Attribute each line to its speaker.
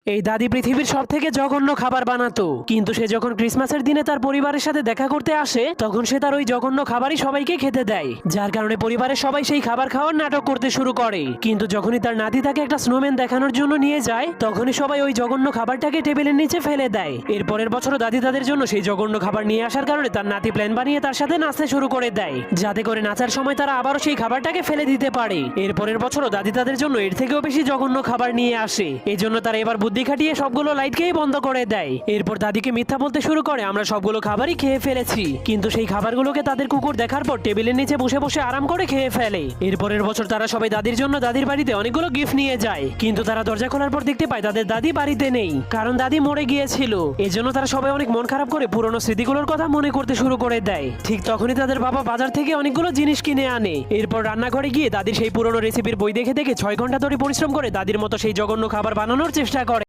Speaker 1: এই দাদি পৃথিবীর সব থেকে জঘন্য খাবার বানাতো, কিন্তু সে যখন ক্রিসমাসের দিনে তার পরিবারের সাথে দেখা করতে আসে তখন সে তার ওই জঘন্য খাবারই সবাইকে খেতে দেয়, যার কারণে পরিবারের সবাই সেই খাবার খাওয়ার নাটক করতে শুরু করে। কিন্তু যখনই তার নাতি তাকে একটা স্নোম্যান দেখানোর জন্য নিয়ে যায় তখনই সবাই ওই জঘন্য খাবারটাকে টেবিলের নিচে ফেলে দেয়। এরপরের বছরও দাদি তাদের জন্য সেই জঘন্য খাবার নিয়ে আসার কারণে তার নাতি প্ল্যান বানিয়ে তার সাথে নাচতে শুরু করে দেয়, যাতে করে নাচার সময় তারা আবারও সেই খাবারটাকে ফেলে দিতে পারে। এরপরের বছরও দাদি তাদের জন্য এর থেকেও বেশি জঘন্য খাবার নিয়ে আসে। এজন্য তারা এবার বুদ্ধি খাটিয়ে সবগুলো লাইটকেই বন্ধ করে দেয়। এরপর দাদিকে মিথ্যা বলতে শুরু করে আমরা সবগুলো খাবারই খেয়ে ফেলেছি, কিন্তু সেই খাবারগুলোকে তাদের কুকুর দেখার পর টেবিলের নিচে বসে বসে আরাম করে খেয়ে ফেলে। এরপরের বছর তারা সবাই দাদির জন্য দাদির বাড়িতে অনেকগুলো গিফট নিয়ে যায়, কিন্তু তারা দরজা খোলার পর দেখতে পায় তাদের দাদি বাড়িতে নেই, কারণ দাদি মরে গিয়েছিল। এজন্য তারা সবাই অনেক মন খারাপ করে পুরনো স্মৃতিগুলোর কথা মনে করতে শুরু করে দেয়। ঠিক তখনই তাদের বাবা বাজার থেকে অনেকগুলো জিনিস কিনে আনে। এরপর রান্নাঘরে গিয়ে দাদির সেই পুরনো রেসিপির বই দেখে দেখে 6 ঘন্টা ধরে পরিশ্রম করে দাদির মতো সেই জঘন্য খাবার বানানোর চেষ্টা করে।